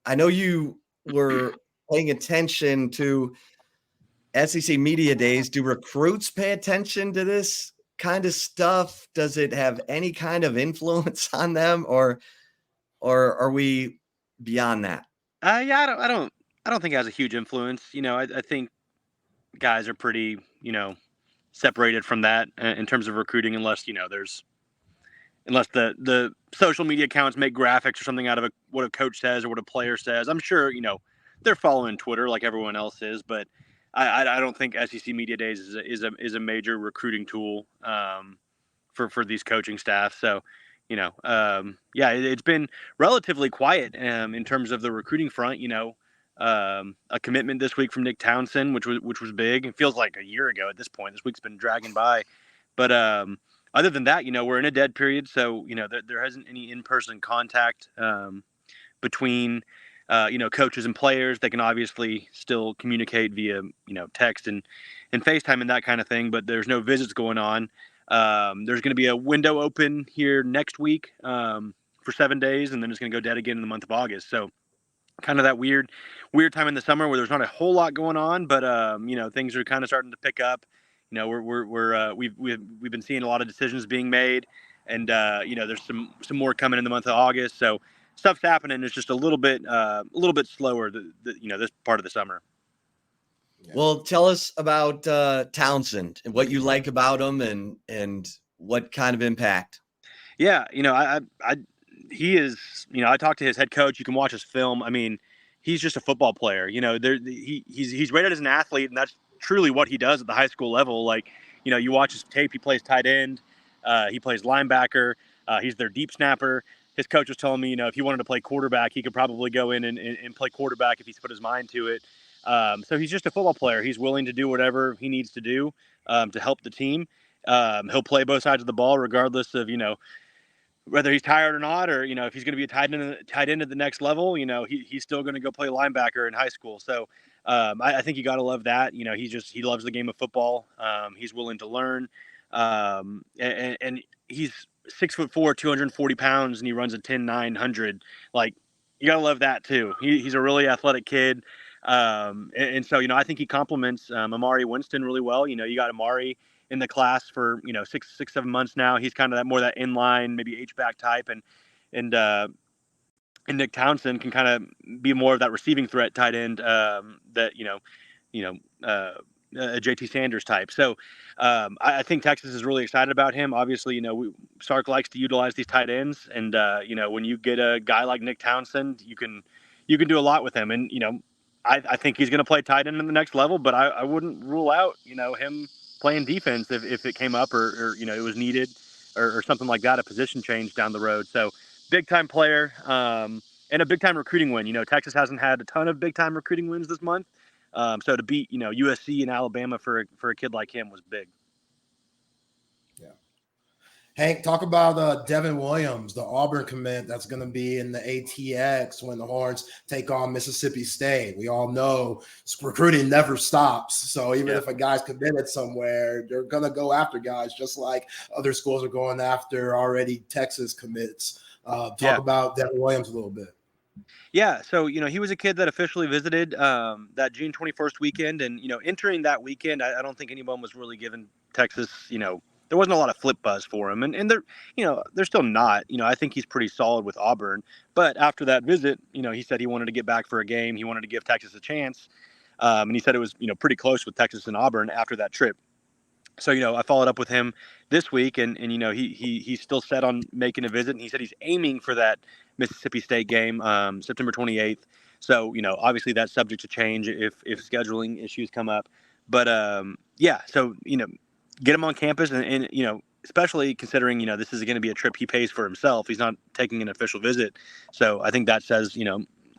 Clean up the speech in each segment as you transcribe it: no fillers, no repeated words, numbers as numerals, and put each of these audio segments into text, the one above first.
I know you were paying attention to SEC Media Days. Do recruits pay attention to this kind of stuff? Does it have any kind of influence on them, or are we beyond that? Yeah, I don't think it has a huge influence. I think guys are pretty, separated from that in terms of recruiting, unless unless the social media accounts make graphics or something out of what a coach says or what a player says. I'm sure they're following Twitter like everyone else is, but I don't think SEC Media Days is a major recruiting tool for these coaching staff. So yeah, it's been relatively quiet in terms of the recruiting front. A commitment this week from Nick Townson, which was big. It feels like a year ago at this point. This week's been dragging by, but other than that, we're in a dead period, so there hasn't any in-person contact between coaches and players. They can obviously still communicate via text and FaceTime and that kind of thing, but there's no visits going on. There's going to be a window open here next week for 7 days, and then it's going to go dead again in the month of August. So kind of that weird time in the summer where there's not a whole lot going on, but things are kind of starting to pick up. We've been seeing a lot of decisions being made, and there's some more coming in the month of August. So stuff's happening. It's just a little bit slower. This part of the summer. Well, tell us about Townsend and what you like about him, and what kind of impact. Yeah, he is. I talked to his head coach. You can watch his film. I mean, he's just a football player. He's rated as an athlete, and that's truly what he does at the high school level. Like, you watch his tape. He plays tight end. He plays linebacker. He's their deep snapper. His coach was telling me, if he wanted to play quarterback, he could probably go in and play quarterback if he's put his mind to it. So he's just a football player. He's willing to do whatever he needs to do to help the team. He'll play both sides of the ball, regardless of whether he's tired or not, or if he's going to be a tight end at the next level. He's still going to go play linebacker in high school. So I think you got to love that. He loves the game of football. He's willing to learn, and he's 6'4", 240 pounds, and he runs a 10.900. Like, you got to love that too. He's a really athletic kid. And so, I think he complements Amari Winston really well. You got Amari in the class for 6-7 months now. He's kind of that inline, maybe H-back type, and Nick Townsend can kind of be more of that receiving threat tight end that a JT Sanders type. So I think Texas is really excited about him. Obviously, Sark likes to utilize these tight ends, and when you get a guy like Nick Townsend, you can do a lot with him. And I think he's going to play tight end in the next level, but I wouldn't rule out him playing defense if it came up or it was needed or something like that, a position change down the road. So big time player and a big time recruiting win. Texas hasn't had a ton of big time recruiting wins this month. So to beat USC and Alabama for a kid like him was big. Yeah. Hank, talk about Devin Williams, the Auburn commit that's going to be in the ATX when the Horns take on Mississippi State. We all know recruiting never stops. So even if a guy's committed somewhere, they're going to go after guys just like other schools are going after already Texas commits. Talk about Devin Williams a little bit. Yeah, so, he was a kid that officially visited that June 21st weekend. And, entering that weekend, I don't think anyone was really giving Texas, there wasn't a lot of flip buzz for him. And they're still not. I think he's pretty solid with Auburn. But after that visit, he said he wanted to get back for a game. He wanted to give Texas a chance. And he said it was, pretty close with Texas and Auburn after that trip. So, I followed up with him this week, and he's still set on making a visit. And he said he's aiming for that Mississippi State game, September 28th. So, obviously that's subject to change if scheduling issues come up. But, so, get him on campus and especially considering, this is going to be a trip he pays for himself. He's not taking an official visit. So I think that says,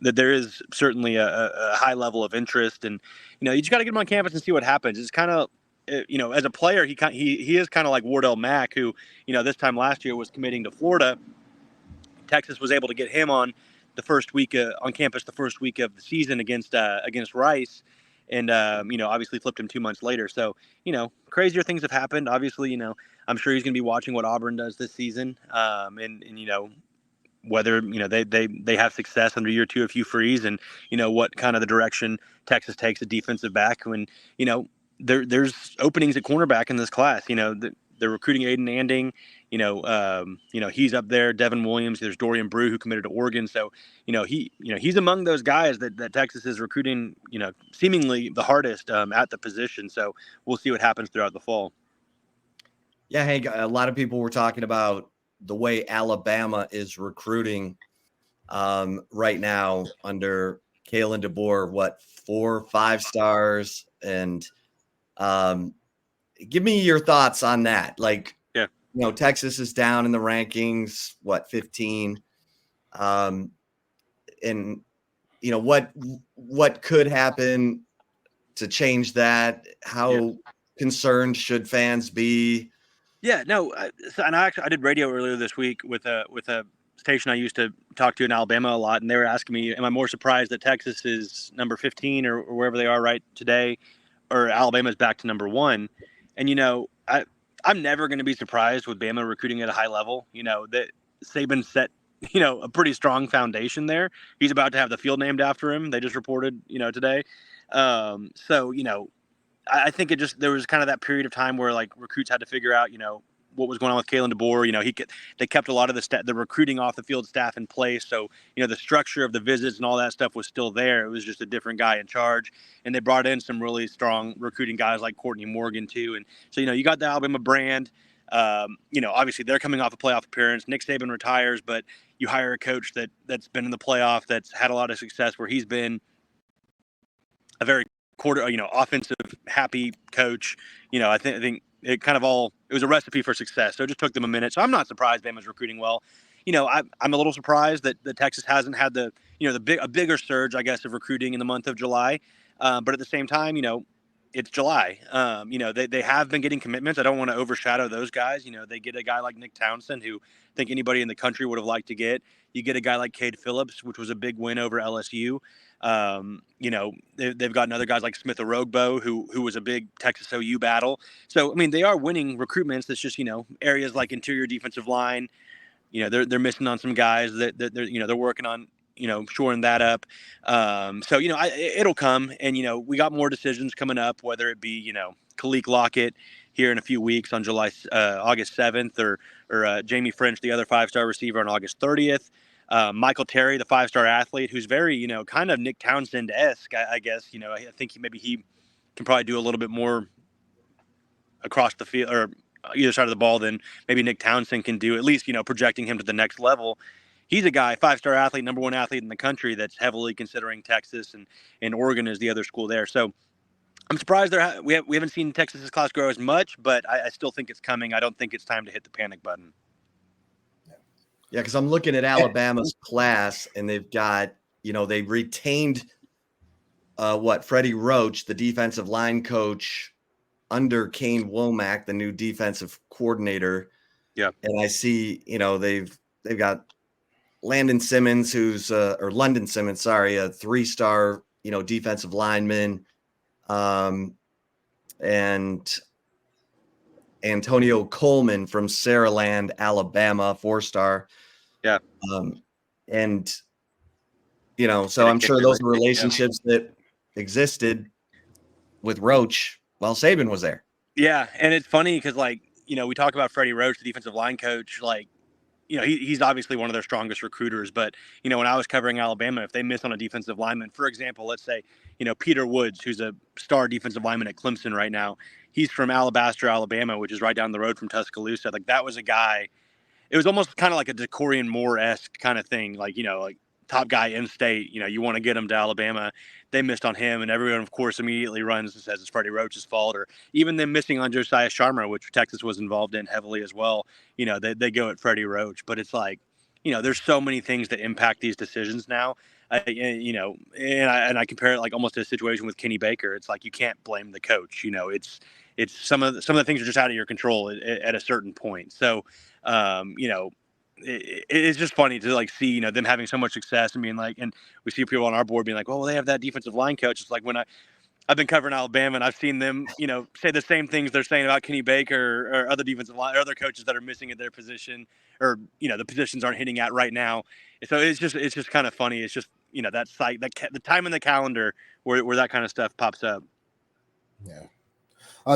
that there is certainly a high level of interest. And, you just got to get him on campus and see what happens. It's kind of, as a player, he is kind of like Wardell Mack, who, this time last year was committing to Florida. Texas was able to get him on the first week on campus, the first week of the season against Rice, and obviously flipped him 2 months later. So crazier things have happened. Obviously, I'm sure he's going to be watching what Auburn does this season, and whether, they have success under year 2 of Hugh Freeze, and, what kind of the direction Texas takes a defensive back when, there's openings at cornerback in this class. They're recruiting Aiden Anding. He's up there. Devin Williams. There's Dorian Brew, who committed to Oregon. So, he's among those guys that Texas is recruiting, seemingly the hardest at the position. So we'll see what happens throughout the fall. Yeah, Hank, a lot of people were talking about the way Alabama is recruiting right now under Kalen DeBoer, 4 or 5 stars, and give me your thoughts on that. Like, Texas is down in the rankings, 15, and what could happen to change that? How concerned should fans be? Yeah, no. And I did radio earlier this week with a station I used to talk to in Alabama a lot, and they were asking me, am I more surprised that Texas is number 15 or wherever they are right today, or Alabama's back to number 1? And, I'm never going to be surprised with Bama recruiting at a high level. That Saban set, a pretty strong foundation there. He's about to have the field named after him. They just reported, today. So, I think there was kind of that period of time where like recruits had to figure out, what was going on with Kalen DeBoer. They kept a lot of the recruiting off the field staff in place. So, the structure of the visits and all that stuff was still there. It was just a different guy in charge. And they brought in some really strong recruiting guys like Courtney Morgan too. And so, you got the Alabama brand. Obviously they're coming off a playoff appearance. Nick Saban retires, but you hire a coach that's been in the playoff, that's had a lot of success, where he's been a very offensive happy coach. I think it kind of it was a recipe for success. So it just took them a minute. So I'm not surprised Bama's recruiting well. I'm a little surprised that Texas hasn't had a bigger surge, I guess, of recruiting in the month of July. But at the same time, it's July. They have been getting commitments. I don't want to overshadow those guys. They get a guy like Nick Townson, who I think anybody in the country would have liked to get. You get a guy like Cade Phillips, which was a big win over LSU. They've gotten other guys like Smith Orogbo, who was a big Texas OU battle. So, they are winning recruitments. That's just, areas like interior defensive line. They're missing on some guys that they're working on, shoring that up. So, it'll come, and, we got more decisions coming up, whether it be, Kalik Lockett here in a few weeks on August 7th, or Jamie French, the other 5-star receiver, on August 30th. Michael Terry, the 5-star athlete, who's very, kind of Nick Townsend-esque, I guess. I think he can probably do a little bit more across the field or either side of the ball than maybe Nick Townsend can do, at least, projecting him to the next level. He's a guy, 5-star athlete, number 1 athlete in the country, that's heavily considering Texas, and Oregon is the other school there. So I'm surprised we haven't seen Texas's class grow as much, but I still think it's coming. I don't think it's time to hit the panic button. Yeah, because I'm looking at Alabama's class, and they've got, they retained Freddie Roach, the defensive line coach, under Kane Womack, the new defensive coordinator. Yeah. And I see, they've got London Simmons, a 3-star, defensive lineman, and Antonio Coleman from Saraland, Alabama, 4-star. Yeah. And so I'm sure those relationships that existed with Roach while Saban was there. Yeah. And it's funny because, we talk about Freddie Roach, the defensive line coach, he's obviously one of their strongest recruiters. But, when I was covering Alabama, if they miss on a defensive lineman, for example, let's say, Peter Woods, who's a star defensive lineman at Clemson right now, he's from Alabaster, Alabama, which is right down the road from Tuscaloosa. That was a guy. It was almost kind of like a Decorian Moore-esque kind of thing. Top guy in state, you want to get him to Alabama. They missed on him, and everyone, of course, immediately runs and says it's Freddie Roach's fault. Or even them missing on Josiah Sharma, which Texas was involved in heavily as well. They go at Freddie Roach. But it's there's so many things that impact these decisions now. And I compare it almost to a situation with Kenny Baker. It's you can't blame the coach. It's some of the things are just out of your control at a certain point. So, it's just funny to see, them having so much success and being and we see people on our board being well, they have that defensive line coach. It's when I've been covering Alabama, and I've seen them, say the same things they're saying about Kenny Baker or other defensive line or other coaches that are missing at their position, or the positions aren't hitting at right now. So it's just kind of funny. It's just that site, the time in the calendar where that kind of stuff pops up. Yeah.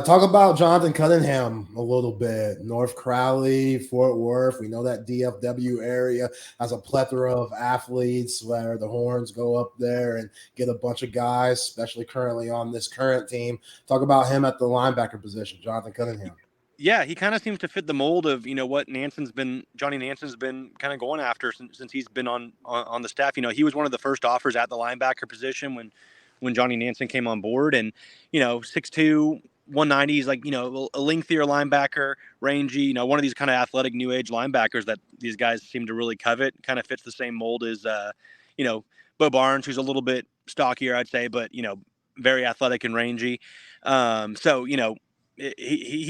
Talk about Jonathan Cunningham a little bit. North Crowley, Fort Worth. We know that DFW area has a plethora of athletes where the Horns go up there and get a bunch of guys, especially currently on this current team. Talk about him at the linebacker position, Jonathan Cunningham. Yeah, he kind of seems to fit the mold of what Johnny Nanson's been kind of going after since he's been on the staff. He was one of the first offers at the linebacker position when Johnny Nanson came on board, and 6'2", 190. He's like a lengthier linebacker, rangy. One of these kind of athletic new age linebackers that these guys seem to really covet. Kind of fits the same mold as Bo Barnes, who's a little bit stockier, I'd say, but very athletic and rangy. He's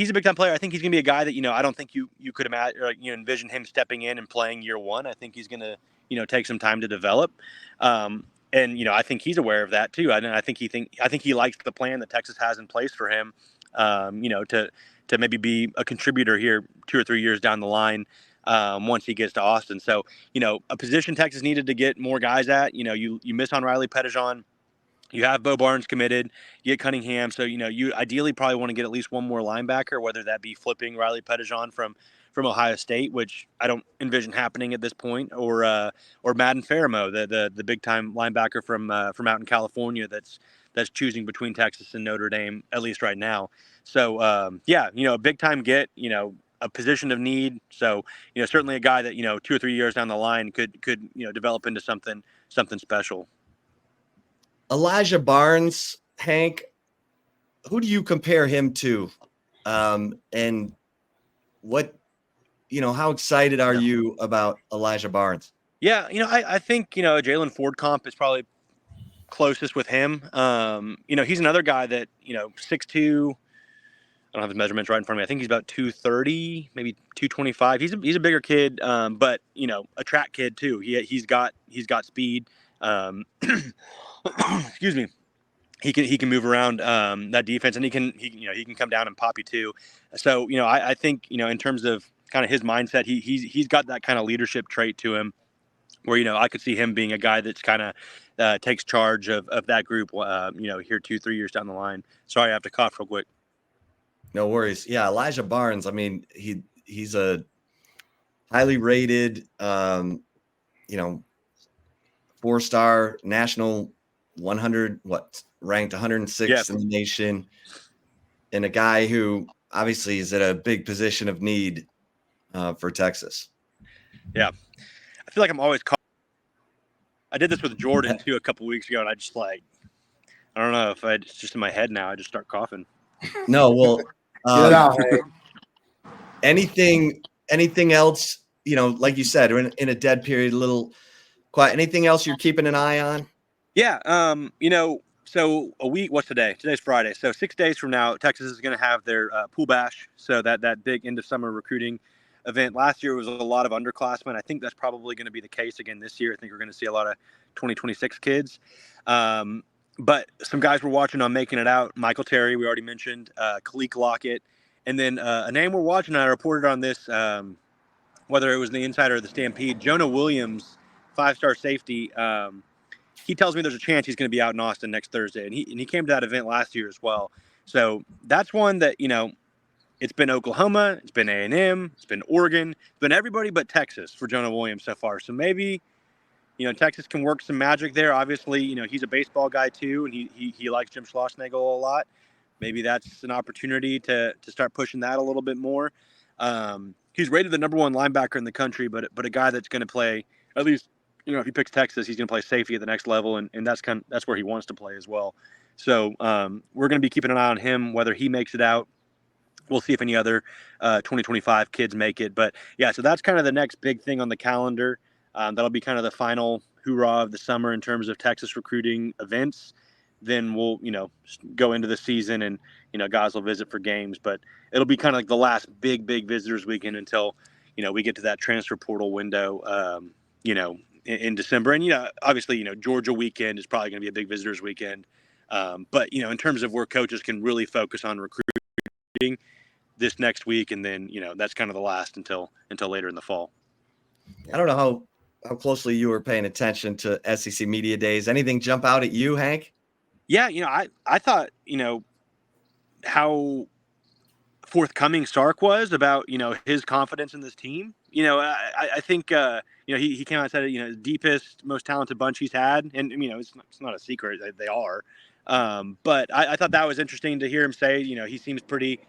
a big time player. I think he's going to be a guy that I don't think you could imagine or envision him stepping in and playing year one. I think he's going to take some time to develop, and I think he's aware of that too. I think he likes the plan that Texas has in place for him. To maybe be a contributor here 2 or 3 years down the line once he gets to Austin. So a position Texas needed to get more guys at. You miss on Riley Pettijohn. You have Bo Barnes committed. You get Cunningham. So, you ideally probably want to get at least one more linebacker, whether that be flipping Riley Pettijohn from Ohio State, which I don't envision happening at this point, or Madden Faramo, the big time linebacker from out in California that's choosing between Texas and Notre Dame, at least right now. So, a big time get, a position of need. So, certainly a guy that, 2 or 3 years down the line could develop into something special. Elijah Barnes, Hank, who do you compare him to? And what, how excited are you about Elijah Barnes? Yeah, I think, a Jalen Ford comp is probably closest with him. He's another guy that, 6'2", I don't have his measurements right in front of me. I think he's about 230, maybe 225. He's a bigger kid, but, a track kid too. He's got speed. Excuse me. He can move around that defense, and he can come down and pop you too. So I think in terms of kind of his mindset, he's got that kind of leadership trait to him, where I could see him being a guy that's kind of takes charge of that group. Here 2-3 years down the line. Sorry, I have to cough real quick. No worries. Yeah, Elijah Barnes. I mean, he's a highly rated, 4-star national 100, ranked 106 in the nation, and a guy who obviously is at a big position of need for Texas. Yeah. I feel like I'm always I did this with Jordan too a couple weeks ago, and I just I don't know if it's just in my head now. I just start coughing. No, well, get it out, hey. Anything else, like you said, we're in a dead period, a little quiet. Anything else you're keeping an eye on? Yeah. So a week, what's today? Today's Friday. So 6 days from now, Texas is going to have their pool bash. So that big end of summer recruiting event. Last year was a lot of underclassmen. I think that's probably going to be the case again this year. I think we're going to see a lot of 2026 kids. But some guys we're watching on making it out. Michael Terry, we already mentioned, Kalik Lockett. And then a name we're watching, I reported on this, whether it was the Insider or the Stampede, Jonah Williams, 5-star safety. He tells me there's a chance he's going to be out in Austin next Thursday. And he came to that event last year as well. So that's one that, it's been Oklahoma, it's been A&M, it's been Oregon, it's been everybody but Texas for Jonah Williams so far. So maybe, Texas can work some magic there. Obviously, he's a baseball guy too, and he likes Jim Schlossnagle a lot. Maybe that's an opportunity to start pushing that a little bit more. He's rated the number 1 linebacker in the country, but a guy that's going to play, at least, if he picks Texas, he's going to play safety at the next level, and that's where he wants to play as well. So we're going to be keeping an eye on him, whether he makes it out. We'll see if any other 2025 kids make it. But, yeah, so that's kind of the next big thing on the calendar. That'll be kind of the final hoorah of the summer in terms of Texas recruiting events. Then we'll, go into the season and, guys will visit for games. But it'll be kind of like the last big visitors weekend until, we get to that transfer portal window, in December. And, obviously, Georgia weekend is probably going to be a big visitors weekend But in terms of where coaches can really focus on recruiting this next week, and then that's kind of the last until later in the fall. I don't know how closely you were paying attention to SEC Media Days. Anything jump out at you, Hank? Yeah, I thought how forthcoming Sark was about his confidence in this team. I think he came out and said the deepest, most talented bunch he's had, and it's not a secret that they are. But I thought that was interesting to hear him say. He seems pretty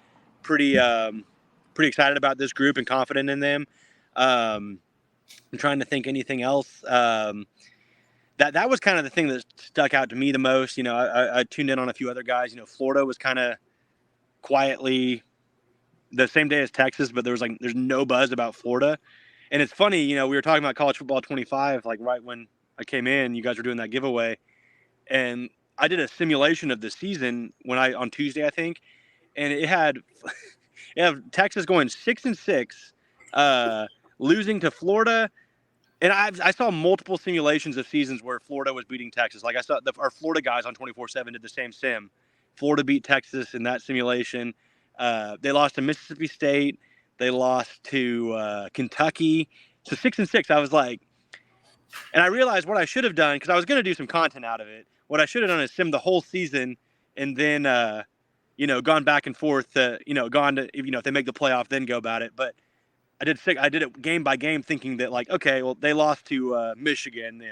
excited about this group and confident in them. I'm trying to think anything else. That was kind of the thing that stuck out to me the most. I tuned in on a few other guys. Florida was kind of quietly the same day as Texas, but there's no buzz about Florida. And it's funny, we were talking about college football 25, like right when I came in, you guys were doing that giveaway. And I did a simulation of the season on Tuesday, I think. And it had Texas going 6-6, losing to Florida. And I saw multiple simulations of seasons where Florida was beating Texas. Like I saw our Florida guys on 24/7 did the same sim. Florida beat Texas in that simulation. They lost to Mississippi State. They lost to Kentucky. So 6-6. I was like, and I realized what I should have done, because I was going to do some content out of it. What I should have done is sim the whole season, and then gone back and forth. Gone to if they make the playoff, then go about it. But I did it game by game, thinking that okay, well they lost to Michigan.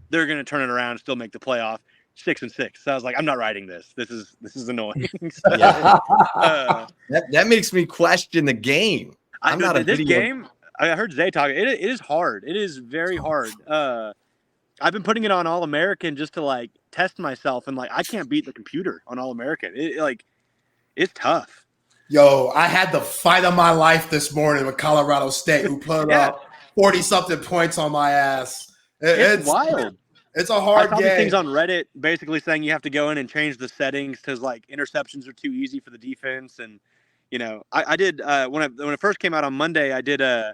They're going to turn it around and still make the playoff. 6-6. So I was like, I'm not writing this. This is annoying. So, that makes me question the game. I'm not a this video game. I heard Zay talking. It is hard. It is very hard. I've been putting it on All American just to test myself, and I can't beat the computer on All American. It's tough. Yo, I had the fight of my life this morning with Colorado State, who put up 40-something points on my ass. It's wild. It's a hard game. I saw things on Reddit basically saying you have to go in and change the settings because interceptions are too easy for the defense. And I did when it first came out on Monday, I did I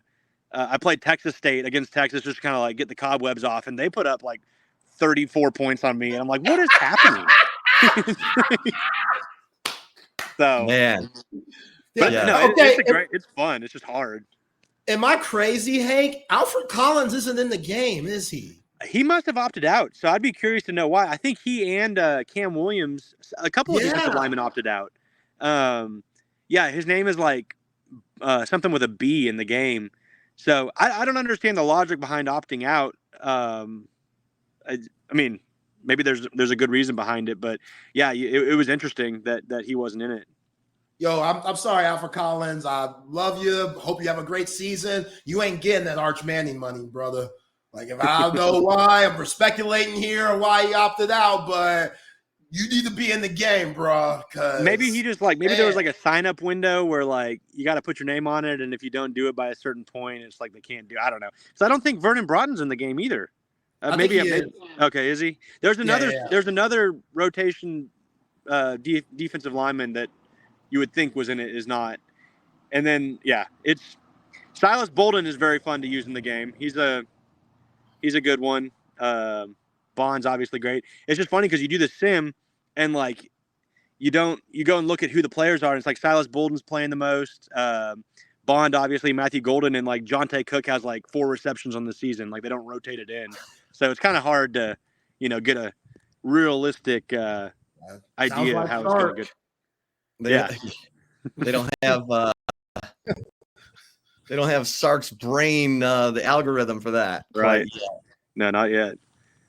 played Texas State against Texas just kind of get the cobwebs off, and they put up 34 points on me, and I'm like, what is happening? So man, but yeah. it's fun. It's just hard. Am I crazy, Hank? Alfred Collins isn't in the game, is he? He must have opted out, so I'd be curious to know why. I think he and Cam Williams, a couple of defensive linemen opted out. His name is something with a B in the game. So I don't understand the logic behind opting out. I mean, maybe there's a good reason behind it, but yeah, it was interesting that he wasn't in it. Yo, I'm sorry, Alfred Collins. I love you. Hope you have a great season. You ain't getting that Arch Manning money, brother. If I don't know why, I'm speculating here or why he opted out, but you need to be in the game, bro. Maybe he just there was a sign-up window where you got to put your name on it, and if you don't do it by a certain point, it's they can't do. I don't know. So I don't think Vernon Broughton's in the game either. Maybe. Okay, is he? There's another rotation defensive lineman that you would think was in it, is not. And then it's Silas Bolden is very fun to use in the game. He's a good one. Bond's obviously great. It's just funny because you do the sim and you go and look at who the players are. And it's Silas Bolden's playing the most. Bond, obviously, Matthew Golden, and Jonte Cook has 4 receptions on the season. They don't rotate it in. So it's kind of hard to, get a realistic idea of how it's going to go. They don't have they don't have Sark's brain, the algorithm for that. Right. No, not yet.